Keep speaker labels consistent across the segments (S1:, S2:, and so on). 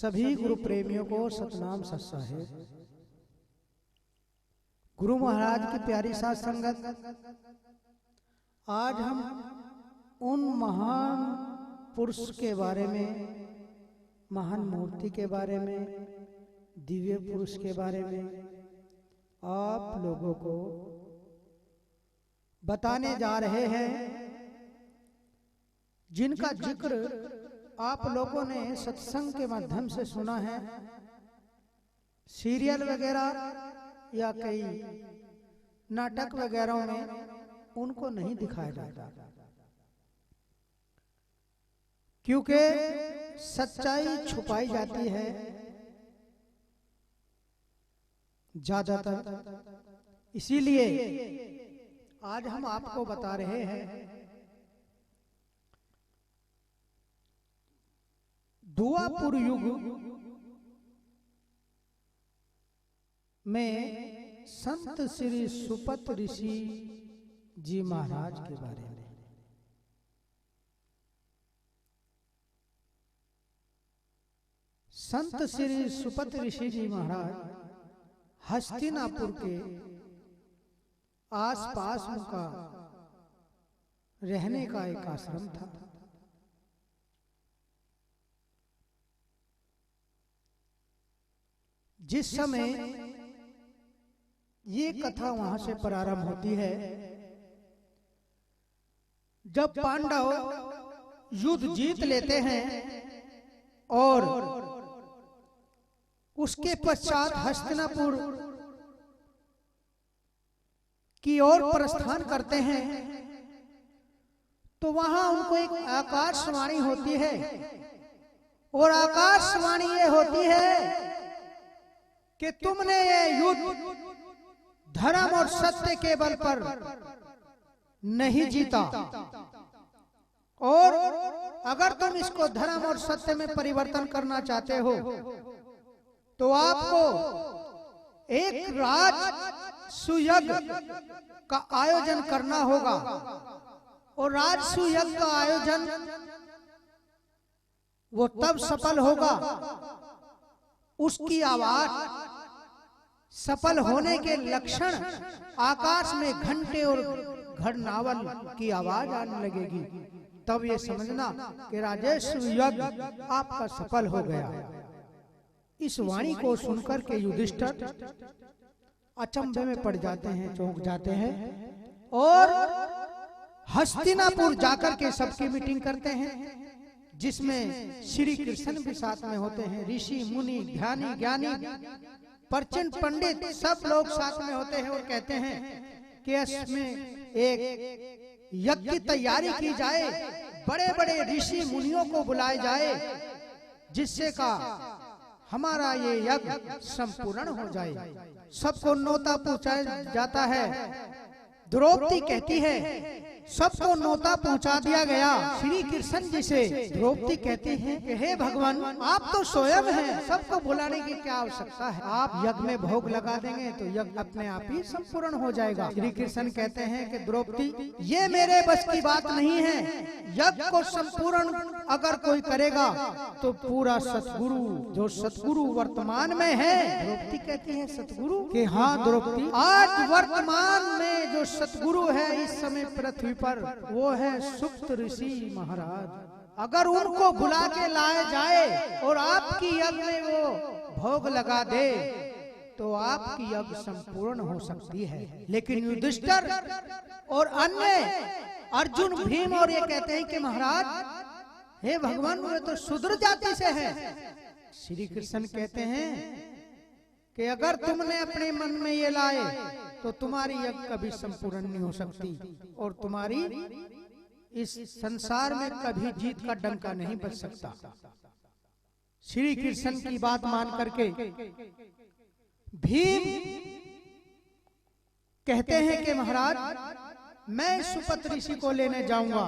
S1: सभी गुरु प्रेमियों को सतनाम सत साहेब। गुरु महाराज की प्यारी साथ संगत, आज हम उन महान पुरुष के बारे में, महान मूर्ति के बारे में, दिव्य पुरुष के बारे में आप लोगों को बताने जा रहे हैं, जिनका जिक्र आप लोगों ने सत्संग के माध्यम से सुना है। सीरियल वगैरह या कई नाटक वगैरह में उनको नहीं दिखाया जाता, क्योंकि सच्चाई छुपाई जाती है ज्यादातर। इसीलिए आज हम आपको बता रहे हैं, दुआपुर युग में संत श्री सुपत ऋषि जी महाराज के बारे में। संत श्री सुपत ऋषि जी महाराज हस्तिनापुर के आसपास उनका रहने का एक आश्रम था। जिस समय ये कथा वहां से प्रारंभ होती है, जब पांडव युद्ध जीत लेते हैं और उसके पश्चात हस्तिनापुर की ओर प्रस्थान करते हैं, तो वहां उनको एक आकाशवाणी होती है। और आकाशवाणी ये होती है कि तुमने ये युद्ध धर्म और सत्य के बल पर नहीं जीता, और अगर तुम इसको धर्म और सत्य में परिवर्तन करना चाहते हो तो आपको एक राजसूयज्ञ का आयोजन करना होगा। और राजसूयज्ञ का आयोजन वो तब सफल होगा, उसकी आवाज सफल होने के लक्षण आकाश में घंटे और घड़नावल की आवाज आने लगेगी, तब ये समझना कि राजसूयज्ञ आपका सफल हो गया। इस वाणी को सुनकर के युधिष्ठिर अचंभे में पड़ जाते हैं, चौंक जाते हैं और हस्तिनापुर जाकर के सबकी मीटिंग करते हैं, जिसमें श्री कृष्ण भी साथ में होते हैं। ऋषि मुनि ध्यानी ज्ञानी प्रचंड पंडित सब लोग साथ में होते हैं और कहते हैं कि इसमें एक यज्ञ की तैयारी की जाए, बड़े बड़े ऋषि मुनियों को बुलाए जाए, जिससे का हमारा ये यज्ञ संपूर्ण हो जाए। सबको न्योता पहुंचाया जाता है। द्रौपदी कहती है सबको न्योता पहुंचा दिया गया श्री कृष्ण जी से। द्रौपदी कहती है कि हे भगवान, आप तो स्वयं हैं, सबको बुलाने की क्या आवश्यकता है, आप यज्ञ में भोग लगा देंगे तो यज्ञ अपने आप ही संपूर्ण हो जाएगा। श्री कृष्ण कहते हैं कि द्रौपदी, ये मेरे बस की बात नहीं है, यज्ञ को संपूर्ण अगर कोई करेगा तो पूरा सतगुरु, जो सतगुरु वर्तमान में है। द्रौपदी कहती है सतगुरु कि हाँ द्रौपदी, आज वर्तमान में जो सतगुरु है इस समय पृथ्वी पर, वो है सुप्त ऋषि महाराज। अगर उनको बुला के लाया जाए और आपकी यज्ञ में वो भोग लगा दे तो आपकी यज्ञ संपूर्ण हो सकती है। लेकिन युधिष्ठिर और अन्य अर्जुन भीम और ये कहते हैं कि महाराज हे भगवान, वे तो शूद्र जाति से है। श्री कृष्ण कहते हैं कि अगर तुमने अपने मन में ये लाए तो तुम्हारी यज्ञ कभी संपूर्ण नहीं हो सकती और तुम्हारी इस संसार में कभी जीत का डंका नहीं बज सकता। श्री कृष्ण की बात मान करके भीम कहते हैं कि महाराज, मैं सुपत ऋषि को लेने जाऊंगा,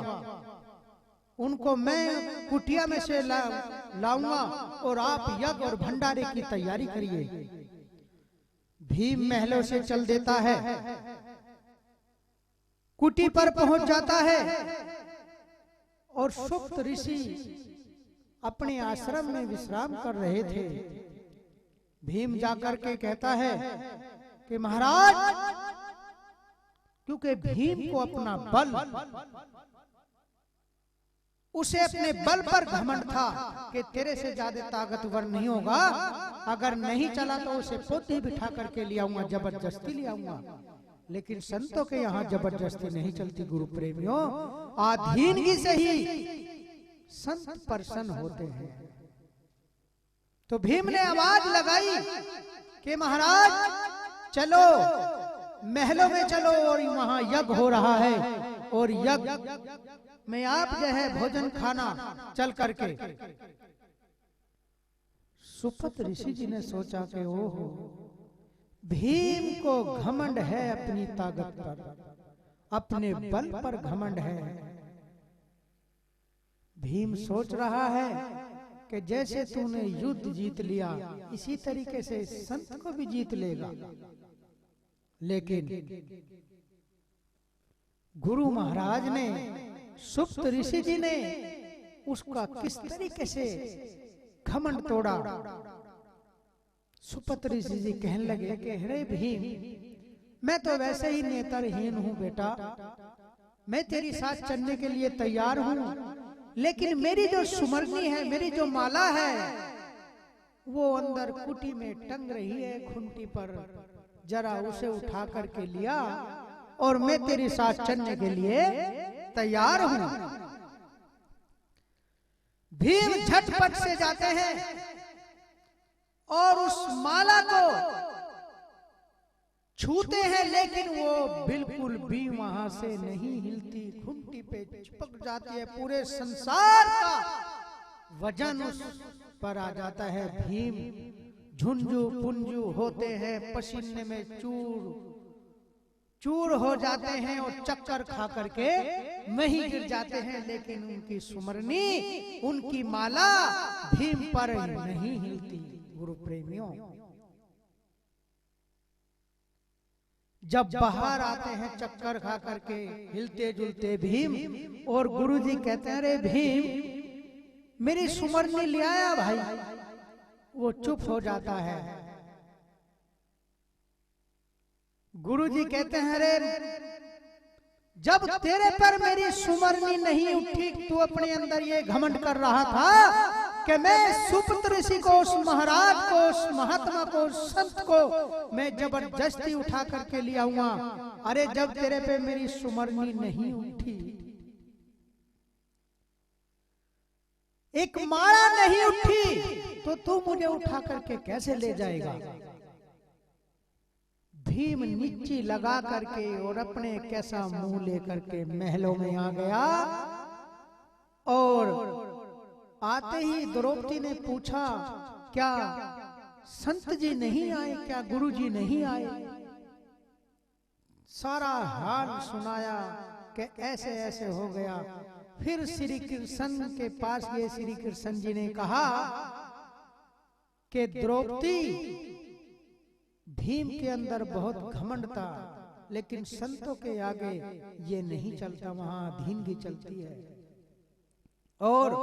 S1: उनको मैं कुटिया में से लाऊंगा और आप यज्ञ और भंडारे की तैयारी करिए। भीम महलों से चल देता है, कुटी पर पहुंच जाता है और सुप्त ऋषि अपने आश्रम में विश्राम कर रहे थे। भीम जाकर के कहता है कि महाराज, क्योंकि भीम को अपना बल, उसे अपने बल पर घमंड था कि तेरे से ज्यादा ताकतवर नहीं होगा, अगर नहीं चला तो उसे पोते ही बिठा करके ले आऊंगा, जबरदस्ती ले आऊंगा। लेकिन संतों के यहाँ जबरदस्ती नहीं चलती गुरु प्रेमियों, अधीनगी से ही संत प्रसन्न होते हैं। तो भीम ने आवाज लगाई कि महाराज चलो महलों में चलो, और वहां यज्ञ हो रहा है, और यज्ञ में आप जो है भोजन खाना चल करके। सुपत ऋषि जी ने सोचा कि ओहो, भीम को घमंड है अपनी ताकत पर, अपने बल पर घमंड है। भीम सोच रहा है कि जैसे तूने युद्ध जीत लिया, इसी तरीके से संत को भी जीत लेगा। लेकिन गुरु महाराज ने, सुप्त ऋषि जी ने उसका किस तरीके से घमंड तोड़ा। सुपत ऋषि जी कहने लगे कि अरे भीम, मैं तो वैसे ही नेत्रहीन हूं बेटा, मैं तेरी साथ चलने के लिए तैयार हूं, लेकिन मेरी जो सुमरनी है, मेरी जो माला है, वो अंदर कुटी में टंग रही है खुंटी पर, जरा उसे उठा करके लिया और मैं तेरे साथ चलने के लिए तैयार हूं। भीम झटपट से जाते हैं और उस माला को छूते हैं, लेकिन वो बिल्कुल भी वहां से नहीं हिलती, खूंटी पे चिपक जाती है। पूरे संसार का वजन उस पर आ जाता है। भीम झुंझु पुंजु होते हैं, पसीने में चूर चूर हो जाते हैं और चक्कर खा करके वहीं गिर जाते हैं। लेकिन उनकी सुमरनी, उनकी माला भीम पर नहीं हिलती। गुरु प्रेमियों, जब बाहर आते हैं चक्कर खा करके हिलते जुलते भीम, और गुरुजी कहते हैं अरे भीम मेरी सुमरनी ले आया भाई। वो चुप हो जाता है। गुरुजी कहते हैं अरे जब तेरे पर मेरी सुमरनी नहीं उठी, तू अपने अंदर ये घमंड कर रहा था कि मैं सुपुत्र ऋषि को, उस महाराज को, उस महात्मा को, उस संत को मैं जबरदस्ती उठा करके ले आऊंगा। अरे जब तेरे पे मेरी सुमरनी नहीं उठी, एक माला नहीं उठी, तो तू मुझे उठा करके कैसे ले जाएगा। भीम नीचे लगा करके और अपने कैसा मुंह लेकर के महलों में आ गया। और आते ही द्रौपदी ने पूछा क्या संत जी नहीं आए, क्या गुरु जी नहीं आए। सारा हाल सुनाया कि ऐसे ऐसे हो गया। फिर श्री कृष्ण के पास ये श्री कृष्ण जी ने कहा कि द्रौपदी, भीम के अंदर बहुत घमंड था, लेकिन संतों के आगे ये नहीं चलता, वहां अधीनगी चलती है। और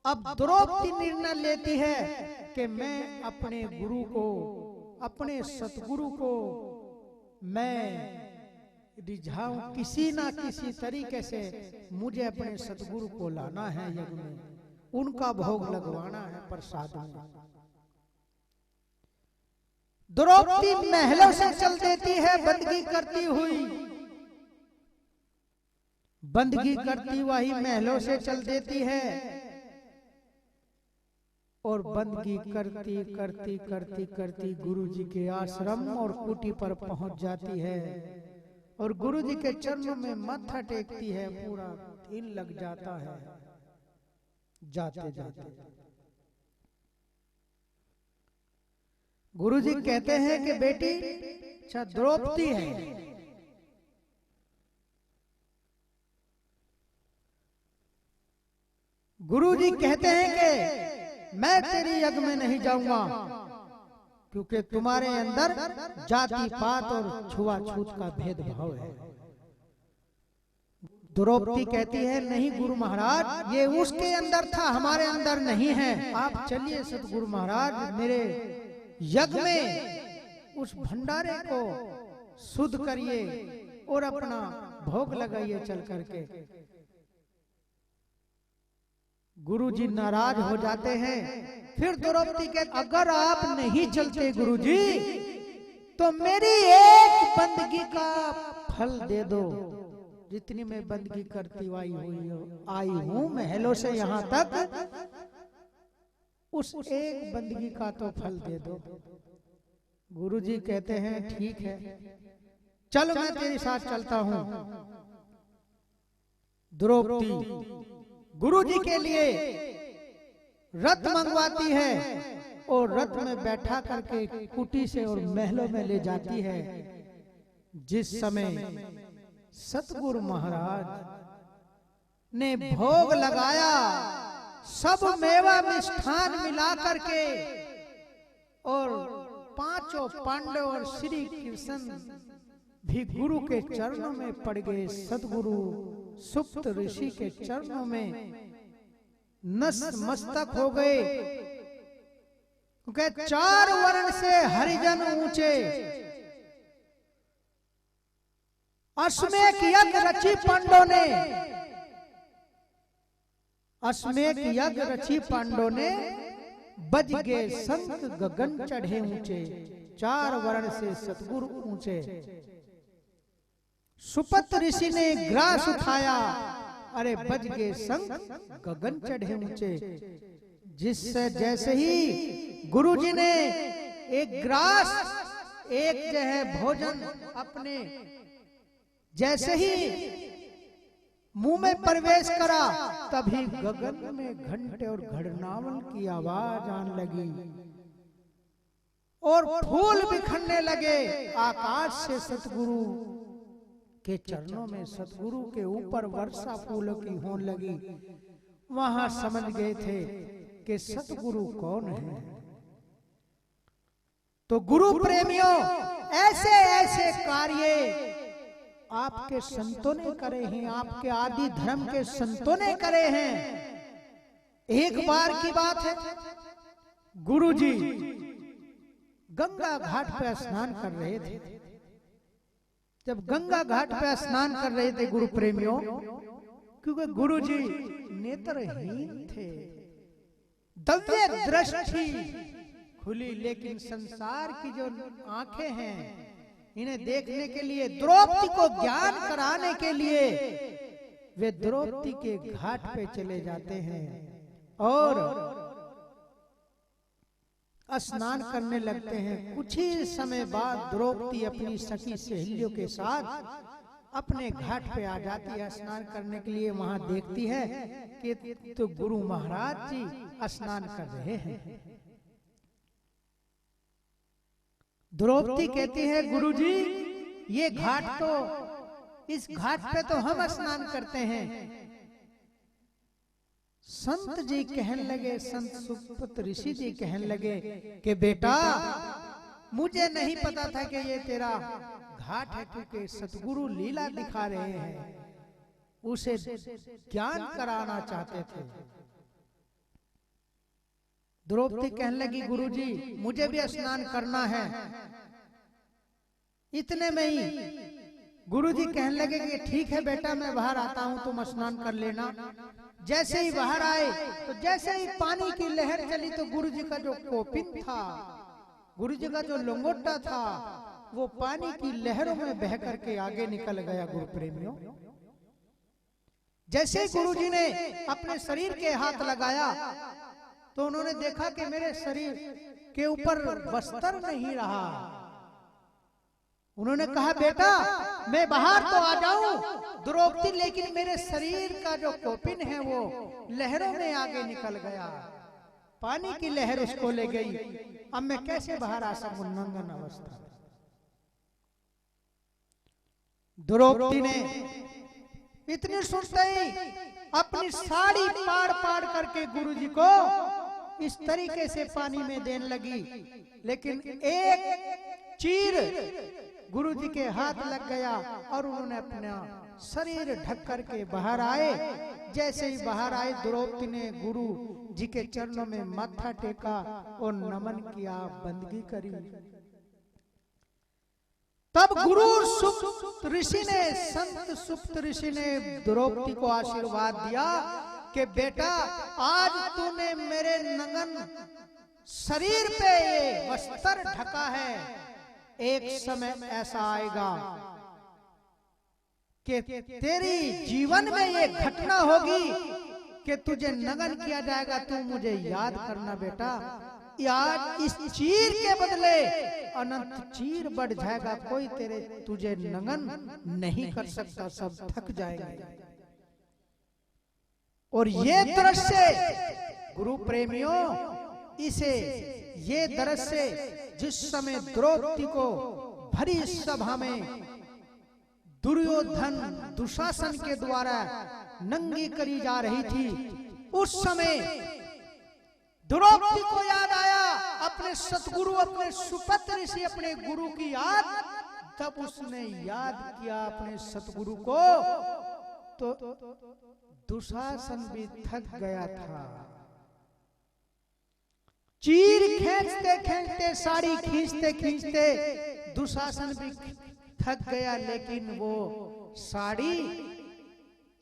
S1: अब द्रौपदी निर्णय लेती है कि मैं अपने गुरु को, अपने सतगुरु को मैं रिझाऊं, किसी ना किसी तरीके से मुझे अपने सतगुरु को लाना है यज्ञ में, उनका भोग लगवाना है प्रसाद में। द्रौपदी महलों से चल देती है बंदगी करती हुई, बंदगी करती वही महलों से चल देती है और बंदगी करती करती करती करती गुरु जी के आश्रम और कुटी पर पहुंच जाती है और गुरु जी के चरणों में माथा टेकती है। पूरा दिन लग जाता है जाते जाते। गुरु जी कहते हैं कि बेटी, अच्छा द्रौपदी है, गुरु जी कहते हैं कि मैं तेरी यज्ञ में नहीं जाऊंगा, क्योंकि तुम्हारे अंदर जाति पात और छुआछूत का भेदभाव है। द्रौपदी कहती है नहीं गुरु महाराज, ये उसके अंदर था, हमारे अंदर नहीं है। आप चलिए सतगुरु महाराज, मेरे यज्ञ में उस भंडारे को शुद्ध करिए और अपना भोग लगाइए चल करके। गुरुजी नाराज हो जाते हैं। फिर द्रौपदी के अगर आप नहीं चलते गुरुजी तो मेरी एक बंदगी का फल दे दो, जितनी मैं बंदगी करती आई हूं महलों से यहाँ तक, उस एक बंदगी का तो फल दे दो। गुरुजी कहते हैं ठीक है, चल मैं तेरे साथ चलता हूं। द्रौपदी गुरुजी के लिए रथ मंगवाती है और रथ में बैठा करके कुटी से और महलों में ले जाती है। जिस समय सतगुरु महाराज ने भोग लगाया, सब मेवा मिष्ठान मिला करके, और पांचों पांडव और श्री कृष्ण भी गुरु के चरणों में पड़ गए। सतगुरु सुप्त ऋषि के चरणों में नतमस्तक हो गए। क्योंकि 4 वर्ण से हरिजन ऊंचे, अश्वमेध यज्ञ रची पांडवों ने, अश्वमेध यज्ञ रची पांडवों ने, बज गए संत गगन चढ़े ऊंचे। 4 वर्ण से सतगुरु ऊंचे। सुपत ऋषि ने ग्रास उठाया, अरे बज गए संत गगन चढ़े ऊंचे। जिससे जैसे ही गुरुजी ने एक ग्रास, एक जो है भोजन अपने जैसे ही मुंह में प्रवेश करा, तभी गगन में घंटे और घड़नावल की आवाज आने लगी और फूल बिखरने लगे। आकाश से सतगुरु के चरणों में, सतगुरु के ऊपर वर्षा फूलों की होने लगी। वहां समझ गए थे कि सतगुरु कौन है। तो गुरु प्रेमियों, ऐसे ऐसे कार्य आपके संतों ने करे हैं, आपके आदि धर्म के संतों ने करे हैं। एक बार की बात है, गुरुजी गंगा घाट पर स्नान कर रहे थे। जब गंगा घाट पर स्नान कर रहे थे गुरु प्रेमियों, क्योंकि गुरुजी नेत्रहीन थे, दिव्य दृष्टि खुली, लेकिन संसार की जो आंखें हैं, इन्हें देखने के लिए, द्रौपदी को ज्ञान कराने के लिए वे द्रौपदी के घाट पे चले जाते हैं और स्नान करने लगते हैं। कुछ ही समय बाद द्रौपदी अपनी सखी सहेलियों के साथ अपने घाट पे आ जाती है स्नान करने के लिए। वहां देखती है कि तो गुरु महाराज जी स्नान कर रहे हैं। द्रौपदी कहती है गुरुजी, ये घाट तो, इस घाट पे तो हम स्नान करते हैं। संत जी कहने लगे, संत सुपत ऋषि जी कहने लगे कि बेटा, मुझे नहीं पता था कि ये तेरा घाट है, क्योंकि सतगुरु लीला दिखा रहे हैं, उसे ज्ञान कराना चाहते थे। द्रौपदी कहने लगी गुरुजी, मुझे भी स्नान करना है। इतने में ही गुरुजी कहने लगे कि ठीक है बेटा, मैं बाहर आता हूं, तुम स्नान कर लेना। जैसे ही बाहर आए तो जैसे ही पानी की लहर चली तो गुरुजी का जो कोपिन था, गुरुजी का जो लंगोटा था, वो पानी की लहरों में बह करके आगे निकल गया। गुरु प्रेमियों, जैसे ही गुरुजी ने अपने शरीर के हाथ लगाया तो उन्होंने देखा कि मेरे शरीर के ऊपर वस्त्र नहीं रहा। उन्होंने कहा बेटा, मैं बाहर तो आ जाऊं द्रौपदी, लेकिन मेरे शरीर का जो कोपिन है वो लहरों में आगे निकल गया, पानी की लहर उसको ले गई। अब मैं कैसे बाहर आ सकूं नंगन अवस्था। द्रौपदी ने इतनी सुनते ही अपनी साड़ी पाड़ पाड़ करके गुरुजी को इस तरीके से पानी में देने लगी, लेकिन एक चीर गुरु जी के हाथ लग गया और उन्होंने अपना शरीर ढक करके बाहर आए। जैसे ही बाहर आए, द्रौपदी ने गुरु जी के चरणों में माथा टेका और नमन किया, बंदगी करी। तब गुरु सुप्त ऋषि ने, संत सुप्त ऋषि ने द्रौपदी को आशीर्वाद दिया कि बेटा, आज तूने मेरे नंगन शरीर पे ये वस्त्र ढका है, एक समय ऐसा आएगा कि तेरी जीवन में ये घटना होगी कि तुझे नगन किया जाएगा। तू मुझे याद करना बेटा, आज इस चीर के बदले अनंत चीर बढ़ जाएगा, कोई तुझे नगन नहीं कर सकता, सब थक जाएंगे। और ये दृश्य गुरु प्रेमियों, इसे ये दृश्य जिस समय द्रौपदी को भरी सभा में दुर्योधन दुशासन के द्वारा नंगी करी जा रही थी, उस समय द्रौपदी को याद आया अपने सतगुरु, अपने सुपत्र ऋषि, अपने गुरु की याद। तब उसने याद किया अपने सतगुरु को, तो दुशासन भी थक गया था। चीर खींचते खींचते, साड़ी खींचते खींचते दुशासन भी थक गया, लेकिन वो साड़ी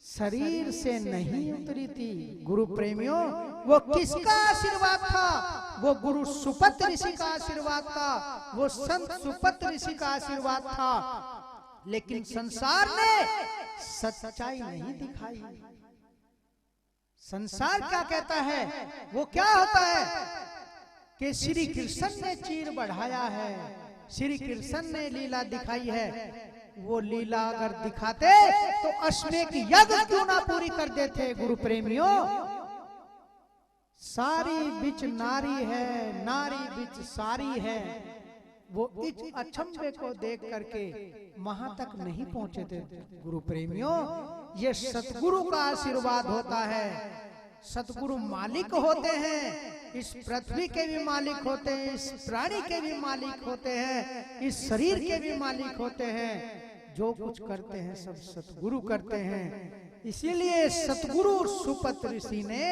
S1: शरीर से नहीं उतरी थी। गुरु प्रेमियों, वो किसका आशीर्वाद था? वो गुरु सुपत्र ऋषि का आशीर्वाद था, वो संत सुपत्र ऋषि का आशीर्वाद था। लेकिन संसार ने सच्चाई नहीं दिखाई। संसार क्या कहता है? वो क्या होता है कि श्री कृष्ण ने चीर बढ़ाया है, श्री कृष्ण ने लीला दिखाई है। वो लीला अगर दिखाते तो अश्वमेध यज्ञ क्यों ना पूरी कर देते? गुरु प्रेमियों, सारी बिच नारी है, नारी बिच सारी है। वो इस अचंभे को देख करके वहां तक नहीं पहुंचे थे। गुरु प्रेमियों, ये सतगुरु का आशीर्वाद होता है। सतगुरु मालिक होते हैं, इस पृथ्वी के भी मालिक होते हैं, इस प्राणी के भी मालिक होते हैं, इस शरीर के भी मालिक होते हैं। जो कुछ करते हैं सब सतगुरु करते हैं। इसीलिए सतगुरु सुपत्र ऋषि ने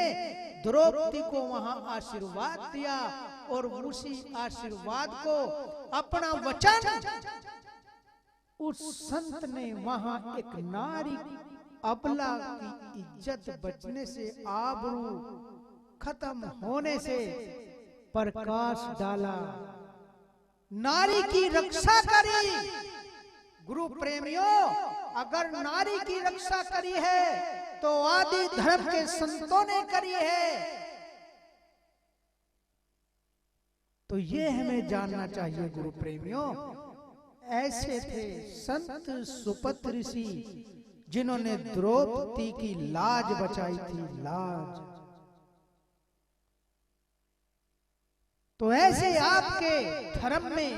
S1: द्रौपदी को वहां आशीर्वाद दिया और उसी आशीर्वाद को अपना वचन उस संत ने वहां एक नारी अबला की इज्जत बचने से, आबरू खत्म होने से प्रकाश डाला, नारी की रक्षा करी। गुरु प्रेमियों, अगर नारी की रक्षा करी है तो आदि धर्म के संतों ने करी है। तो ये हमें जानना चाहिए गुरु प्रेमियों। ऐसे थे संत सुपत्र ऋषि जिन्होंने द्रौपदी की लाज बचाई थी, लाज। तो ऐसे आपके धर्म में,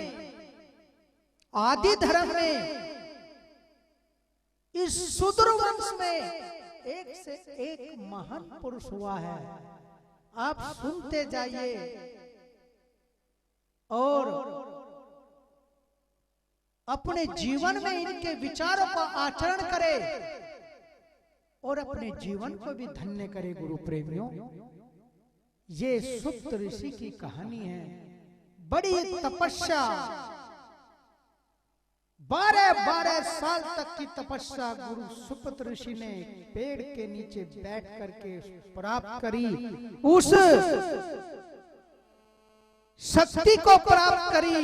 S1: आदि धर्म में, इस शूद्र वंश में एक से एक महान पुरुष हुआ है। आप सुनते जाइए और अपने जीवन में इनके विचारों का आचरण करे और अपने जीवन को भी धन्य करे। गुरु प्रेमियों, ये सुप्त ऋषि की कहानी है। बड़ी तपस्या, 12 साल तक की तपस्या गुरु सुपत्र ऋषि ने पेड़ के नीचे बैठ करके प्राप्त करी। उस शक्ति को प्राप्त करी,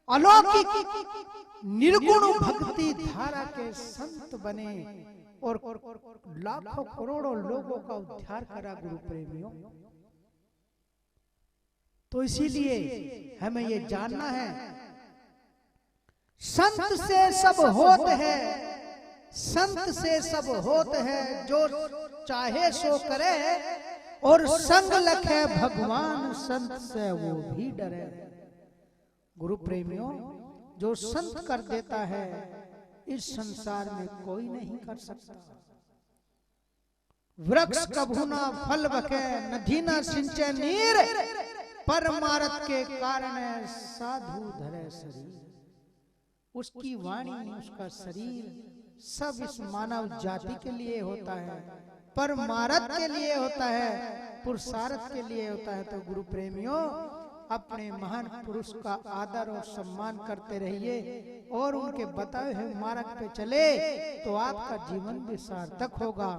S1: अलौकिक निर्गुण भक्ति धारा के संत बने और लाखों करोड़ों लोगों का उद्धार करा। गुरु प्रेमियों, तो इसीलिए हमें ये जानना है, संत से सब होत है, संत से सब होत है, जो चाहे सो करे और संग लखे भगवान, संत से वो भी डरे। गुरु प्रेमियों, जो संत कर देता है इस संसार में कोई नहीं कर सकता। वृक्ष कभू ना फल बके, नदी ना सिंचे नीर, परमार्थ के कारण साधु धरे शरीर। उसकी वाणी, उसका शरीर सब इस मानव जाति के लिए होता है, परमार्थ के लिए होता है, पुरुषार्थ के लिए होता है। तो गुरु प्रेमियों, अपने महान पुरुष का आदर और सम्मान करते रहिए और उनके बताए हुए मार्ग पे चले तो आपका जीवन भी सार्थक होगा।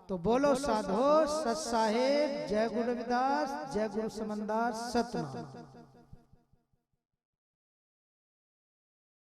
S1: तो बोलो साधो सत साहेब, जय गुरु रविदास, जय गुरु समनदास, सतनाम।